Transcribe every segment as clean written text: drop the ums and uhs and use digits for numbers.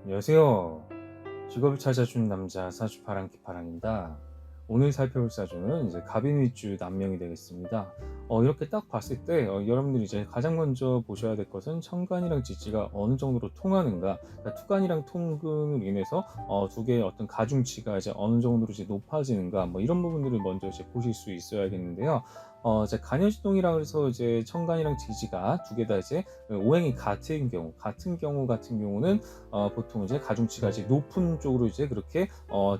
안녕하세요. 직업을 찾아준 남자 사주 파랑키파랑입니다. 오늘 살펴볼 사주는 이제 갑인일주 남명이 되겠습니다. 이렇게 딱 봤을 때 여러분들이 이제 가장 먼저 보셔야 될 것은 천간이랑 지지가 어느 정도로 통하는가, 그러니까 투간이랑 통근으로 인해서 두 개의 어떤 가중치가 이제 어느 정도로 이제 높아지는가, 뭐 이런 부분들을 먼저 이제 보실 수 있어야겠는데요. 이제 간여지동이라 그래서 이제 천간이랑 지지가 두 개 다 이제 오행이 같은 경우는 보통 이제 가중치가 이제 높은 쪽으로 이제 그렇게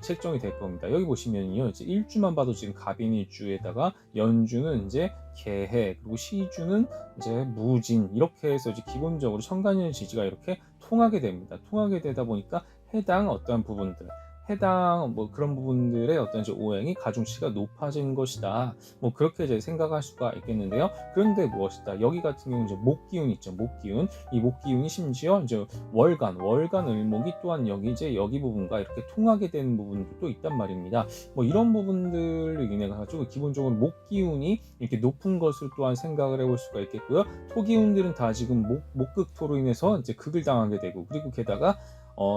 책정이 될 겁니다. 여기 보시면요, 이제 일주만 봐도 지금 갑인일주에다가 연주는 이제 개해, 그리고 시주는 이제 무진, 이렇게 해서 이제 기본적으로 천간이랑 지지가 이렇게 통하게 됩니다. 통하게 되다 보니까 해당 어떠한 부분들, 해당 뭐 그런 부분들의 어떤 이제 오행이 가중치가 높아진 것이다. 뭐 그렇게 이제 생각할 수가 있겠는데요. 그런데 무엇이다? 여기 같은 경우 이제 목기운 있죠. 목기운. 이 목기운이 심지어 이제 월간 을목이 또한 여기 부분과 이렇게 통하게 되는 부분도 또 있단 말입니다. 뭐 이런 부분들로 인해 가지고 기본적으로 목기운이 이렇게 높은 것을 또한 생각을 해볼 수가 있겠고요. 토기운들은 다 지금 목극토로 인해서 이제 극을 당하게 되고, 그리고 게다가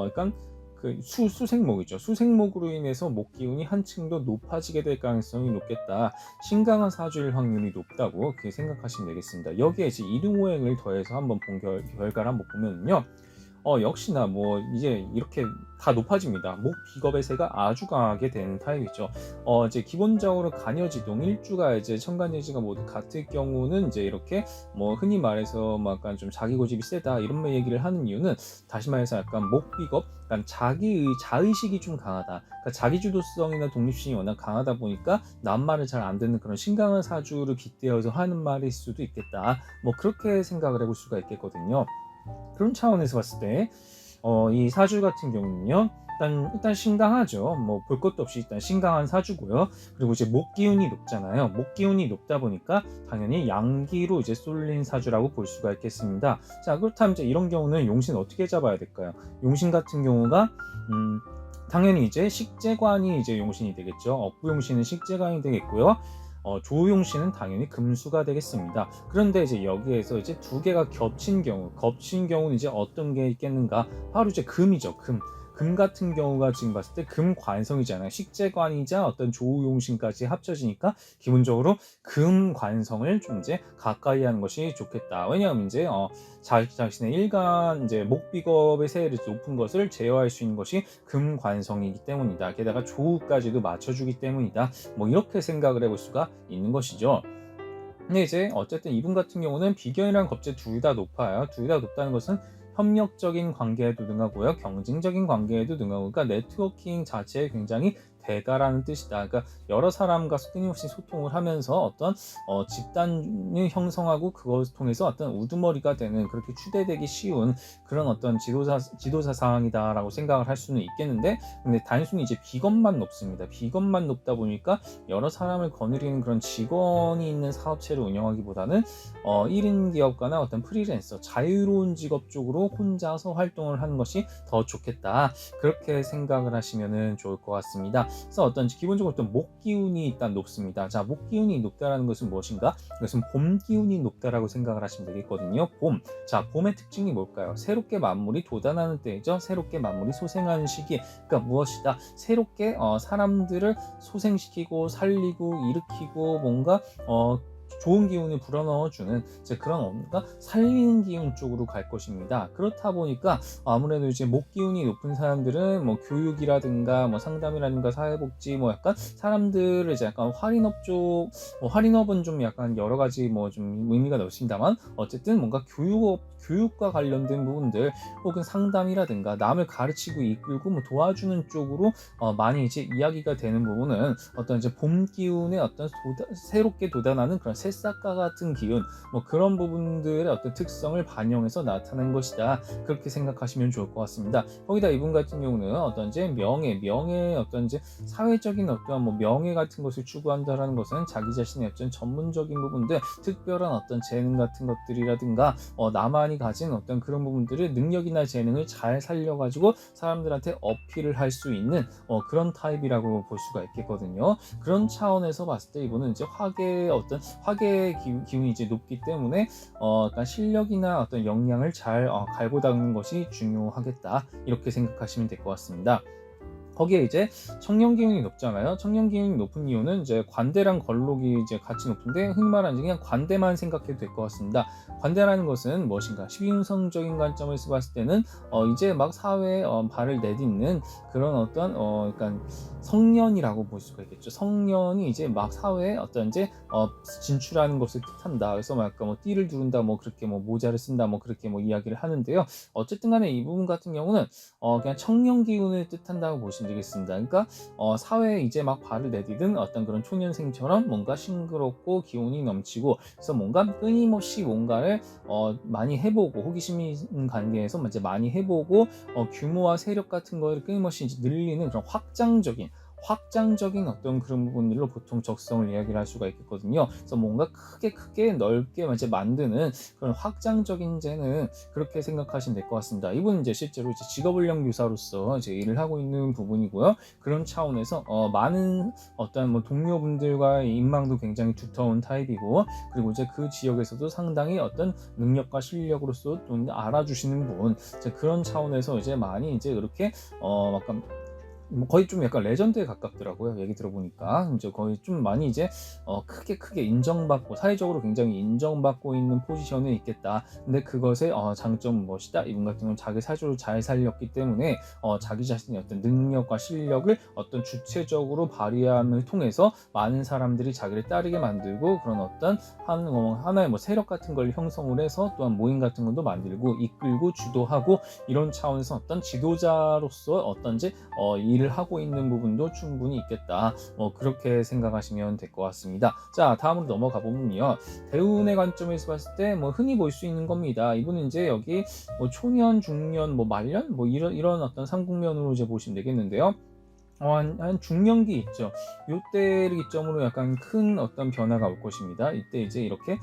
약간 그 수생목이죠. 수생목으로 인해서 목기운이 한층 더 높아지게 될 가능성이 높겠다. 신강한 사주일 확률이 높다고 그렇게 생각하시면 되겠습니다. 여기에 이제 이등오행을 더해서 한번 본 결과를 한번 보면요. 역시나 뭐 이제 이렇게 다 높아집니다. 목 비겁의 세가 아주 강하게 되는 타입이죠. 이제 기본적으로 간여지동 일주가 이제 천간예지가 모두 같을 경우는 이제 이렇게 뭐 흔히 말해서 뭐 약간 좀 자기 고집이 세다 이런 얘기를 하는 이유는, 다시 말해서 약간 목 비겁, 약간 자의식이 좀 강하다. 그러니까 자기주도성이나 독립심이 워낙 강하다 보니까 남 말을 잘 안 듣는 그런 신강한 사주를 빗대어서 하는 말일 수도 있겠다. 뭐 그렇게 생각을 해볼 수가 있겠거든요. 그런 차원에서 봤을 때 이 사주 같은 경우는요, 일단 신강하죠. 뭐 볼 것도 없이 일단 신강한 사주고요. 그리고 이제 목기운이 높잖아요. 목기운이 높다 보니까 당연히 양기로 이제 쏠린 사주라고 볼 수가 있겠습니다. 자, 그렇다면 이제 이런 경우는 용신 어떻게 잡아야 될까요? 용신 같은 경우가 당연히 이제 식재관이 이제 용신이 되겠죠. 업부용신은 식재관이 되겠고요. 조용신은 당연히 금수가 되겠습니다. 그런데 이제 여기에서 이제 두 개가 겹친 경우는 이제 어떤 게 있겠는가? 바로 이제 금이죠. 금 같은 경우가 지금 봤을 때 금관성이잖아요. 식재관이자 어떤 조용신까지 합쳐지니까 기본적으로 금관성을 좀 이제 가까이 하는 것이 좋겠다. 왜냐하면 이제 자신의 일간 이제 목비겁의 세를 높은 것을 제어할 수 있는 것이 금관성이기 때문이다. 게다가 조우까지도 맞춰주기 때문이다. 뭐 이렇게 생각을 해볼 수가 있는 것이죠. 근데 이제 어쨌든 이분 같은 경우는 비견이랑 겁재 둘 다 높아요. 둘 다 높다는 것은 협력적인 관계에도 능하고요, 경쟁적인 관계에도 능하고, 그러니까 네트워킹 자체에 굉장히 대가라는 뜻이다. 그러니까 여러 사람과 끊임없이 소통을 하면서 어떤 집단을 형성하고 그것을 통해서 어떤 우두머리가 되는, 그렇게 추대되기 쉬운 그런 어떤 지도사 상황이다라고 생각을 할 수는 있겠는데, 근데 단순히 이제 비겁만 높습니다. 비겁만 높다 보니까 여러 사람을 거느리는 그런 직원이 있는 사업체를 운영하기보다는 1인 기업가나 어떤 프리랜서, 자유로운 직업 쪽으로 혼자서 활동을 하는 것이 더 좋겠다. 그렇게 생각을 하시면 좋을 것 같습니다. 그래서 어떤지 기본적으로 어떤 목 기운이 일단 높습니다. 자, 목 기운이 높다라는 것은 무엇인가? 이것은 봄 기운이 높다라고 생각을 하시면 되겠거든요. 봄. 자, 봄의 특징이 뭘까요? 새롭게 만물이 돋아나는 때이죠. 새롭게 만물이 소생하는 시기. 그러니까 무엇이다? 새롭게 사람들을 소생시키고 살리고 일으키고 뭔가 좋은 기운을 불어넣어주는 그런 뭔가 살리는 기운 쪽으로 갈 것입니다. 그렇다 보니까 아무래도 이제 목 기운이 높은 사람들은 뭐 교육이라든가 뭐 상담이라든가 사회복지, 뭐 약간 사람들을 이제 약간 할인업 쪽, 할인업은 좀 약간 여러 가지 뭐 좀 의미가 넓습니다만, 어쨌든 뭔가 교육과 관련된 부분들, 혹은 상담이라든가 남을 가르치고 이끌고 뭐 도와주는 쪽으로 많이 이제 이야기가 되는 부분은 어떤 이제 봄 기운의 어떤 새롭게 돋아나는 그런 새싹과 같은 기운, 뭐 그런 부분들의 어떤 특성을 반영해서 나타낸 것이다. 그렇게 생각하시면 좋을 것 같습니다. 거기다 이분 같은 경우는 어떤 이제 명예 어떤 이제 사회적인 어떠한 뭐 명예 같은 것을 추구한다라는 것은 자기 자신의 어떤 전문적인 부분들, 특별한 어떤 재능 같은 것들이라든가 나만이 가진 어떤 그런 부분들을, 능력이나 재능을 잘 살려가지고 사람들한테 어필을 할 수 있는 그런 타입이라고 볼 수가 있겠거든요. 그런 차원에서 봤을 때 이분은 이제 화계 기운이 이제 높기 때문에 약간 실력이나 어떤 역량을 잘 갈고 닦는 것이 중요하겠다, 이렇게 생각하시면 될 것 같습니다. 거기에 이제 청년 기운이 높잖아요. 청년 기운이 높은 이유는 이제 관대랑 걸록이 이제 같이 높은데, 흔히 말하는 그냥 관대만 생각해도 될 것 같습니다. 관대라는 것은 무엇인가? 12운성적인 관점에서 봤을 때는 이제 막 사회에 발을 내딛는 그런 어떤 약간 성년이라고 볼 수가 있겠죠. 성년이 이제 막 사회에 어떤 이제 진출하는 것을 뜻한다. 그래서 막 약간 뭐 띠를 두른다, 뭐 그렇게 뭐 모자를 쓴다, 뭐 그렇게 뭐 이야기를 하는데요. 어쨌든 간에 이 부분 같은 경우는 그냥 청년 기운을 뜻한다고 보시면 되겠습니다. 그러니까 사회에 이제 막 발을 내디든 어떤 그런 초년생처럼 뭔가 싱그럽고 기운이 넘치고, 그래서 뭔가 끊임없이 뭔가를 많이 해보고, 호기심 관계에서 이제 많이 해보고 규모와 세력 같은 거를 끊임없이 이제 늘리는 그런 확장적인 어떤 그런 부분들로 보통 적성을 이야기를 할 수가 있겠거든요. 그래서 뭔가 크게 넓게 이제 만드는 그런 확장적인 재능, 그렇게 생각하시면 될 것 같습니다. 이분은 이제 실제로 이제 직업훈련 교사로서 이제 일을 하고 있는 부분이고요. 그런 차원에서 많은 어떤 뭐 동료분들과의 인망도 굉장히 두터운 타입이고, 그리고 이제 그 지역에서도 상당히 어떤 능력과 실력으로서 좀 알아주시는 분, 이제 그런 차원에서 이제 많이 이제 그렇게 약간 거의 좀 약간 레전드에 가깝더라고요. 얘기 들어보니까 이제 거의 좀 많이 이제 크게 인정받고, 사회적으로 굉장히 인정받고 있는 포지션에 있겠다. 근데 그것의 장점은 무엇이다? 이분 같은 경우는 자기 사주를 잘 살렸기 때문에 자기 자신의 어떤 능력과 실력을 어떤 주체적으로 발휘함을 통해서 많은 사람들이 자기를 따르게 만들고, 그런 어떤 하나의 뭐 세력 같은 걸 형성을 해서 또한 모임 같은 것도 만들고 이끌고 주도하고, 이런 차원에서 어떤 지도자로서 어떤지 일을 하고 있는 부분도 충분히 있겠다, 그렇게 생각하시면 될 것 같습니다. 자, 다음으로 넘어가 보면요, 대운의 관점에서 봤을 때 뭐 흔히 볼 수 있는 겁니다. 이분은 이제 여기 뭐 초년, 중년, 뭐 말년, 뭐 이런 어떤 삼국면으로 이제 보시면 되겠는데요. 한 중년기 있죠. 이때를 기점으로 약간 큰 어떤 변화가 올 것입니다. 이때 이제 이렇게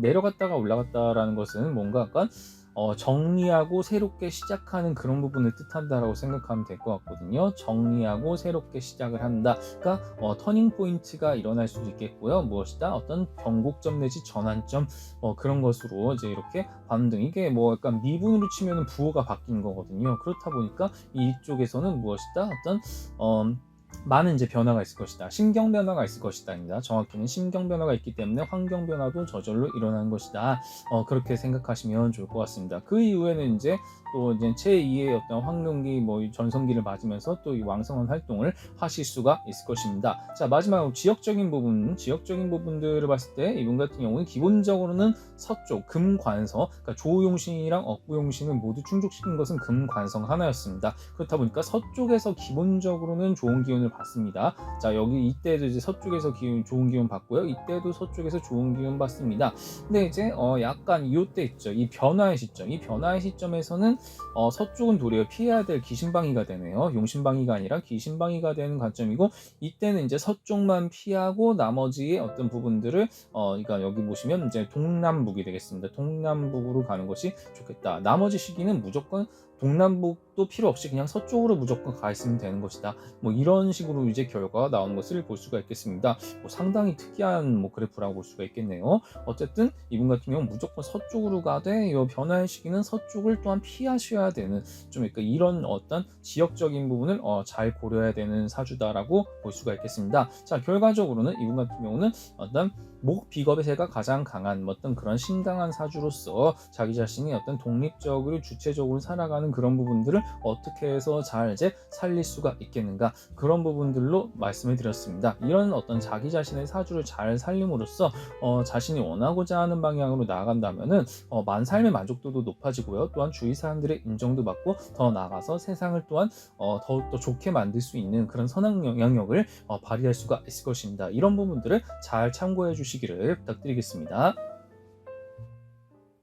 내려갔다가 올라갔다라는 것은 뭔가 약간 정리하고 새롭게 시작하는 그런 부분을 뜻한다라고 생각하면 될 것 같거든요. 정리하고 새롭게 시작을 한다. 그러니까 터닝 포인트가 일어날 수도 있겠고요. 무엇이다? 어떤 변곡점 내지 전환점, 그런 것으로 이제 이렇게 반등. 이게 뭐 약간 미분으로 치면은 부호가 바뀐 거거든요. 그렇다 보니까 이쪽에서는 무엇이다? 어떤 많은 이제 변화가 있을 것이다. 신경 변화가 있을 것이다입니다. 정확히는 신경 변화가 있기 때문에 환경 변화도 저절로 일어나는 것이다. 그렇게 생각하시면 좋을 것 같습니다. 그 이후에는 이제 또 이제 제2의 어떤 황금기, 뭐 전성기를 맞으면서 또 이 왕성한 활동을 하실 수가 있을 것입니다. 자, 마지막으로 지역적인 부분들을 봤을 때 이분 같은 경우는 기본적으로는 서쪽 금관성, 그러니까 조용신이랑 억부용신을 모두 충족시킨 것은 금관성 하나였습니다. 그렇다 보니까 서쪽에서 기본적으로는 좋은 기운을 받습니다. 자, 여기 이때도 이제 서쪽에서 좋은 기운 받고요. 이때도 서쪽에서 좋은 기운 받습니다. 근데 이제 약간 이때 있죠. 이 변화의 시점에서는 서쪽은 도리어 피해야 될 기신방위가 되네요. 용신방위가 아니라 기신방위가 되는 관점이고, 이때는 이제 서쪽만 피하고 나머지의 어떤 부분들을 그러니까 여기 보시면 이제 동남북이 되겠습니다. 동남북으로 가는 것이 좋겠다. 나머지 시기는 무조건 동남북도 필요 없이 그냥 서쪽으로 무조건 가 있으면 되는 것이다. 뭐 이런 식으로 이제 결과가 나오는 것을 볼 수가 있겠습니다. 뭐 상당히 특이한 뭐 그래프라고 볼 수가 있겠네요. 어쨌든 이분 같은 경우는 무조건 서쪽으로 가되, 이 변화의 시기는 서쪽을 또한 피하셔야 되는, 좀 그러니까 이런 어떤 지역적인 부분을 잘 고려해야 되는 사주다라고 볼 수가 있겠습니다. 자, 결과적으로는 이분 같은 경우는 어떤 목 비겁의 세가 가장 강한 어떤 그런 신강한 사주로서 자기 자신이 어떤 독립적으로 주체적으로 살아가는 그런 부분들을 어떻게 해서 잘 이제 살릴 수가 있겠는가, 그런 부분들로 말씀을 드렸습니다. 이런 어떤 자기 자신의 사주를 잘 살림으로써 자신이 원하고자 하는 방향으로 나아간다면은 삶의 만족도도 높아지고요. 또한 주위 사람들의 인정도 받고, 더 나아가서 세상을 또한 더욱더 좋게 만들 수 있는 그런 선한 영향력을 발휘할 수가 있을 것입니다. 이런 부분들을 잘 참고해 주시기를 부탁드리겠습니다.